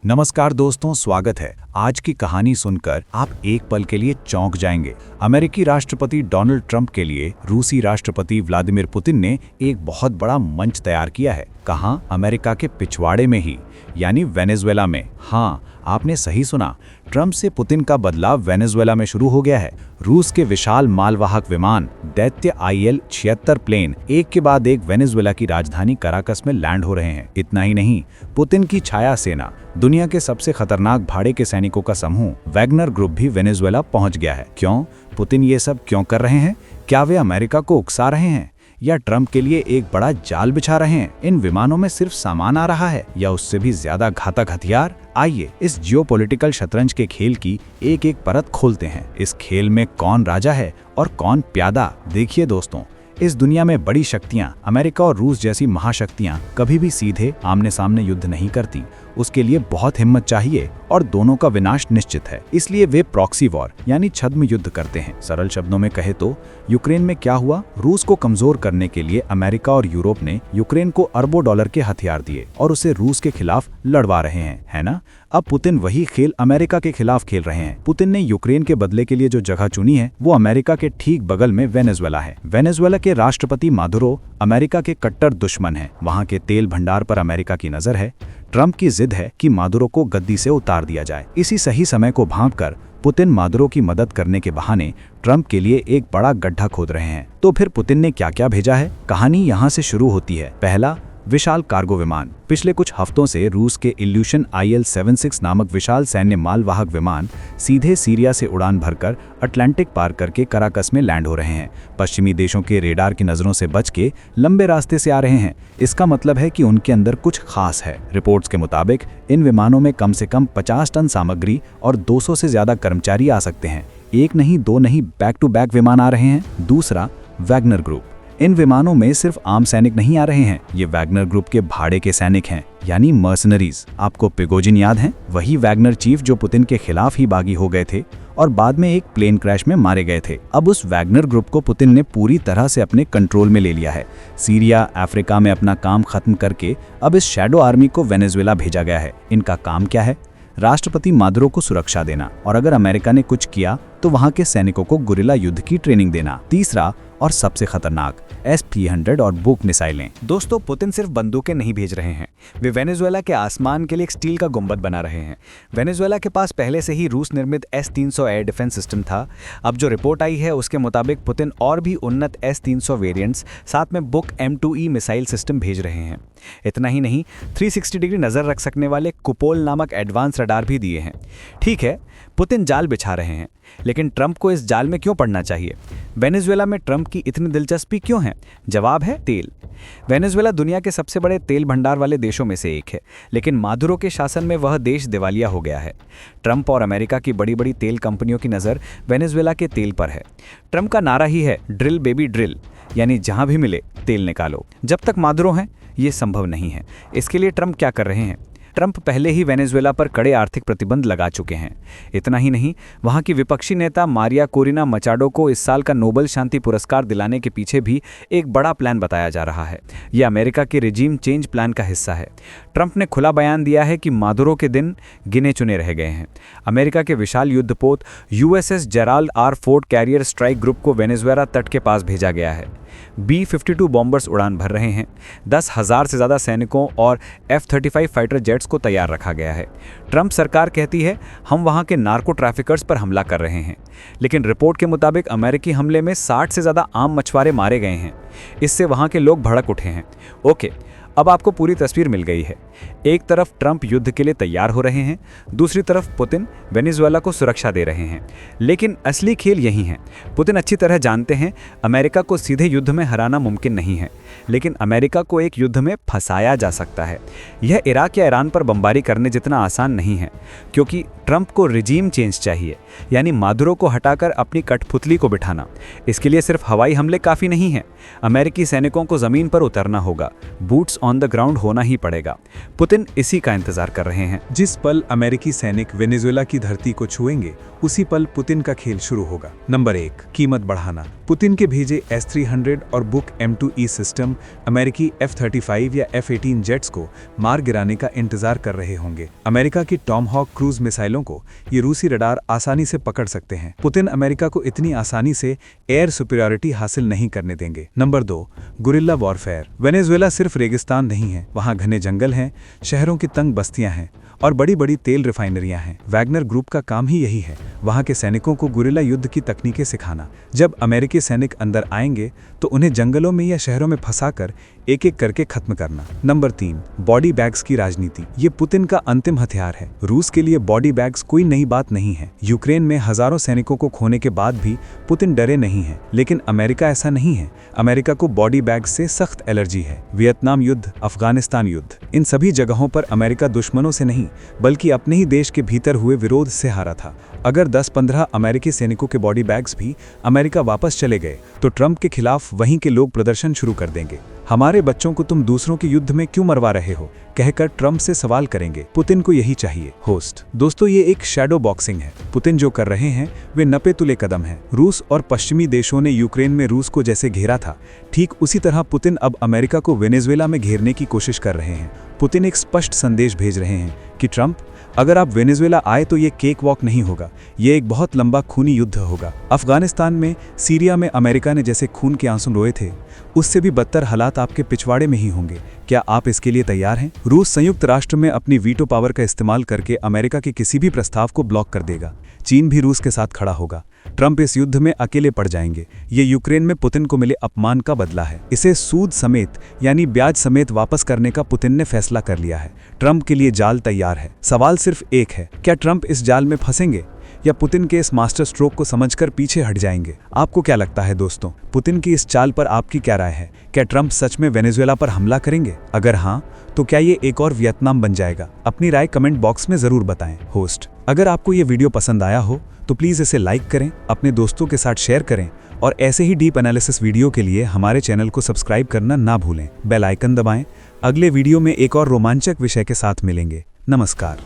नमस्कार दोस्तों, स्वागत है। आज की कहानी सुनकर आप एक पल के लिए चौंक जाएंगे। अमेरिकी राष्ट्रपति डोनाल्ड ट्रंप के लिए रूसी राष्ट्रपति व्लादिमीर पुतिन ने एक बहुत बड़ा मंच तैयार किया है। कहाँ? अमेरिका के पिछवाड़े में ही, यानी वेनेजुएला में। हाँ, आपने सही सुना। ट्रंप से पुतिन का बदलाव वेनेजुएला में शुरू हो गया है। रूस के विशाल मालवाहक विमान दैत्य IL-76 प्लेन एक के बाद एक वेनेजुएला की राजधानी कराकस में लैंड हो रहे हैं। इतना ही नहीं, पुतिन की छाया सेना, दुनिया के सबसे खतरनाक भाड़े के सैनिकों का समूह वैगनर ग्रुप भी वेनेजुएला पहुंच गया है। क्यों? पुतिन ये सब क्यों कर रहे हैं? क्या वे अमेरिका को उकसा रहे हैं या ट्रंप के लिए एक बड़ा जाल बिछा रहे हैं? इन विमानों में सिर्फ सामान आ रहा है या उससे भी ज्यादा घातक हथियार? आइए इस जियोपॉलिटिकल शतरंज के खेल की एक एक परत खोलते हैं। इस खेल में कौन राजा है और कौन प्यादा? देखिए दोस्तों, इस दुनिया में बड़ी शक्तियां, अमेरिका और रूस जैसी महाशक्तियां कभी भी सीधे आमने सामने युद्ध नहीं करती। उसके लिए बहुत हिम्मत चाहिए और दोनों का विनाश निश्चित है। इसलिए वे प्रॉक्सी वॉर यानी छद्म युद्ध करते हैं। सरल शब्दों में कहे तो यूक्रेन में क्या हुआ? रूस को कमजोर करने के लिए अमेरिका और यूरोप ने यूक्रेन को अरबों डॉलर के हथियार दिए और उसे रूस के खिलाफ लड़वा रहे हैं, है ना? अब पुतिन वही खेल अमेरिका के खिलाफ खेल रहे हैं। पुतिन ने यूक्रेन के बदले के लिए जो जगह चुनी है वो अमेरिका के ठीक बगल में वेनेजुएला है। वेनेजुएला के राष्ट्रपति मादुरो अमेरिका के कट्टर दुश्मन हैं। वहां के तेल भंडार पर अमेरिका की नजर है। ट्रंप की जिद है कि मादुरो को गद्दी से उतार दिया जाए। इसी सही समय को भांपकर पुतिन मादुरो की मदद करने के बहाने ट्रंप के लिए एक बड़ा गड्ढा खोद रहे हैं। तो फिर पुतिन ने क्या क्या भेजा है? कहानी यहाँ से शुरू होती है। पहला, विशाल कार्गो विमान। पिछले कुछ हफ्तों से रूस के इल्यूशन IL-76 नामक विशाल सैन्य मालवाहक विमान सीधे सीरिया से उड़ान भरकर अटलांटिक पार करके कराकस में लैंड हो रहे हैं। पश्चिमी देशों के रेडार की नजरों से बच के लंबे रास्ते से आ रहे हैं। इसका मतलब है कि उनके अंदर कुछ खास है। रिपोर्ट्स के मुताबिक इन विमानों में कम से कम 50 टन सामग्री और 200 से ज्यादा कर्मचारी आ सकते हैं। एक नहीं, दो नहीं, बैक टू बैक विमान आ रहे हैं। दूसरा, वैगनर ग्रुप। इन विमानों में सिर्फ आम सैनिक नहीं आ रहे हैं, ये वैगनर ग्रुप के भाड़े के सैनिक हैं, यानी मर्सनरीज। आपको प्रिगोजिन याद हैं? वही वैगनर चीफ जो पुतिन के खिलाफ ही बागी हो गए थे और बाद में एक प्लेन क्रैश में मारे गए थे। अब उस वैगनर ग्रुप को पुतिन ने पूरी तरह से अपने कंट्रोल में ले लिया है। सीरिया, अफ्रीका में अपना काम खत्म करके अब इस शैडो आर्मी को वेनेजुएला भेजा गया है। इनका काम क्या है? राष्ट्रपति मादुरो को सुरक्षा देना, और अगर अमेरिका ने कुछ किया तो वहां के सैनिकों को गुरिल्ला युद्ध की ट्रेनिंग देना। तीसरा और सबसे खतरनाक, S-300 और बुक मिसाइलें। दोस्तों, पुतिन सिर्फ बंदूकें नहीं भेज रहे हैं, वे वेनेजुएला के आसमान के लिए एक स्टील का गुंबद बना रहे हैं। वेनेजुएला के पास पहले से ही रूस निर्मित S-300 एयर डिफेंस सिस्टम था। अब जो रिपोर्ट आई है उसके मुताबिक पुतिन और भी उन्नत S-300 वेरिएंट्स साथ में बुक M2E मिसाइल सिस्टम भेज रहे हैं। इतना ही नहीं, 360 डिग्री नजर रख सकने वाले कुपोल नामक एडवांस रडार भी दिए हैं। ठीक है, पुतिन जाल बिछा रहे हैं, लेकिन ट्रंप को इस जाल में क्यों पड़ना चाहिए? वेनेजुएला में ट्रंप की इतनी दिलचस्पी क्यों है? जवाब है तेल। वेनेजुएला दुनिया के सबसे बड़े तेल भंडार वाले देशों में से एक है, लेकिन मादुरो के शासन में वह देश दिवालिया हो गया है। ट्रंप और अमेरिका की बड़ी बड़ी तेल कंपनियों की नज़र वेनेजुएला के तेल पर है। ट्रंप का नारा ही है ड्रिल बेबी ड्रिल, यानी जहां भी मिले तेल निकालो। जब तक मादुरो हैं ये संभव नहीं है। इसके लिए ट्रंप क्या कर रहे हैं? ट्रंप पहले ही वेनेजुएला पर कड़े आर्थिक प्रतिबंध लगा चुके हैं। इतना ही नहीं, वहां की विपक्षी नेता मारिया कोरिना मचाडो को इस साल का नोबेल शांति पुरस्कार दिलाने के पीछे भी एक बड़ा प्लान बताया जा रहा है। यह अमेरिका के रिजीम चेंज प्लान का हिस्सा है। ट्रंप ने खुला बयान दिया है कि मादुरो के दिन गिने चुने रह गए हैं। अमेरिका के विशाल युद्धपोत USS Gerald R. Ford carrier strike group को वेनेजुएला तट के पास भेजा गया है। B-52 बॉम्बर्स उड़ान भर रहे हैं। 10,000 से ज़्यादा सैनिकों और F-35 फाइटर जेट्स को तैयार रखा गया है। ट्रंप सरकार कहती है हम वहां के नार्को ट्रैफिकर्स पर हमला कर रहे हैं, लेकिन रिपोर्ट के मुताबिक अमेरिकी हमले में 60 से ज़्यादा आम मछुआरे मारे गए हैं। इससे वहां के लोग भड़क उठे हैं। ओके, अब आपको पूरी तस्वीर मिल गई है। एक तरफ ट्रंप युद्ध के लिए तैयार हो रहे हैं, दूसरी तरफ पुतिन वेनेजुएला को सुरक्षा दे रहे हैं। लेकिन असली खेल यही है। पुतिन अच्छी तरह जानते हैं अमेरिका को सीधे युद्ध में हराना मुमकिन नहीं है, लेकिन अमेरिका को एक युद्ध में फंसाया जा सकता है। यह इराक या ईरान पर बमबारी करने जितना आसान नहीं है, क्योंकि ट्रंप को रिजीम चेंज चाहिए, यानी मादुरो को हटाकर अपनी कठपुतली को बिठाना। इसके लिए सिर्फ हवाई हमले काफ़ी नहीं हैं। अमेरिकी सैनिकों को ज़मीन पर उतरना होगा, बूट्स ऑन द ग्राउंड होना ही पड़ेगा। पुतिन इसी का इंतजार कर रहे हैं। जिस पल अमेरिकी सैनिक वेनेजुएला की धरती को छुएंगे, उसी पल पुतिन का खेल शुरू होगा। नंबर 1, कीमत बढ़ाना। पुतिन के भेजे S-300 और बुक M2E सिस्टम अमेरिकी F-35 या F-18 जेट्स को मार गिराने का इंतजार कर रहे होंगे। अमेरिका की टॉमहॉक क्रूज मिसाइलों को ये रूसी रडार आसानी से पकड़ सकते हैं। पुतिन अमेरिका को इतनी आसानी से एयर सुपीरियरिटी हासिल नहीं करने देंगे। Number 2, guerrilla warfare. वेनेजुएला सिर्फ रेगिस्तान नहीं है, वहाँ घने जंगल हैं, शहरों की तंग बस्तियां हैं और बड़ी बड़ी तेल रिफाइनरियां हैं। वैगनर ग्रुप का काम ही यही है, वहां के सैनिकों को गुरिल्ला युद्ध की तकनीकें सिखाना। जब अमेरिकी सैनिक अंदर आएंगे तो उन्हें जंगलों में या शहरों में फंसाकर एक एक करके खत्म करना। नंबर 3, बॉडी बैग्स की राजनीति। ये पुतिन का अंतिम हथियार है। रूस के लिए बॉडी बैग्स कोई नई बात नहीं है। यूक्रेन में हजारों सैनिकों को खोने के बाद भी पुतिन डरे नहीं है, लेकिन अमेरिका ऐसा नहीं है। अमेरिका को बॉडी बैग्स से सख्त एलर्जी है। वियतनाम युद्ध, अफगानिस्तान युद्ध, इन सभी जगहों पर अमेरिका दुश्मनों से नहीं बल्कि अपने ही देश के भीतर हुए विरोध से हारा था। अगर 10-15 अमेरिकी सैनिकों के बॉडी बैग्स भी अमेरिका वापस चले गए तो ट्रंप के खिलाफ वहीं के लोग प्रदर्शन शुरू कर देंगे। हमारे बच्चों को तुम दूसरों के युद्ध में क्यों मरवा रहे हो, कहकर ट्रंप से सवाल करेंगे। पुतिन को यही चाहिए। होस्ट दोस्तों, ये एक शैडो बॉक्सिंग है। पुतिन जो कर रहे हैं वे नपे तुले कदम हैं। रूस और पश्चिमी देशों ने यूक्रेन में रूस को जैसे घेरा था, ठीक उसी तरह पुतिन अब अमेरिका को वेनेजुएला में घेरने की कोशिश कर रहे हैं। पुतिन एक स्पष्ट संदेश भेज रहे हैं कि ट्रंप, अगर आप वेनेजुएला आए तो ये केक वॉक नहीं होगा, ये एक बहुत लंबा खूनी युद्ध होगा। अफगानिस्तान में, सीरिया में अमेरिका ने जैसे खून के आंसू रोए थे, उससे भी बदतर हालात आपके पिछवाड़े में ही होंगे। क्या आप इसके लिए तैयार हैं? रूस संयुक्त राष्ट्र में अपनी वीटो पावर का इस्तेमाल करके अमेरिका के किसी भी प्रस्ताव को ब्लॉक कर देगा। चीन भी रूस के साथ खड़ा होगा। ट्रंप इस युद्ध में अकेले पड़ जाएंगे। ये यूक्रेन में पुतिन को मिले अपमान का बदला है। इसे सूद समेत यानी ब्याज समेत वापस करने का पुतिन ने फैसला कर लिया है। ट्रंप के लिए जाल तैयार है। सवाल सिर्फ एक है, क्या ट्रंप इस जाल में फंसेंगे या पुतिन के इस मास्टर स्ट्रोक को समझकर पीछे हट जाएंगे? आपको क्या लगता है दोस्तों, पुतिन की इस चाल पर आपकी क्या राय है? क्या ट्रंप सच में वेनेजुएला पर हमला करेंगे? अगर हाँ, तो क्या ये एक और वियतनाम बन जाएगा? अपनी राय कमेंट बॉक्स में जरूर बताएं। होस्ट, अगर आपको ये वीडियो पसंद आया हो तो प्लीज़ इसे लाइक करें, अपने दोस्तों के साथ शेयर करें और ऐसे ही डीप एनालिसिस वीडियो के लिए हमारे चैनल को सब्सक्राइब करना ना भूलें। बेल आइकन दबाएं। अगले वीडियो में एक और रोमांचक विषय के साथ मिलेंगे। नमस्कार।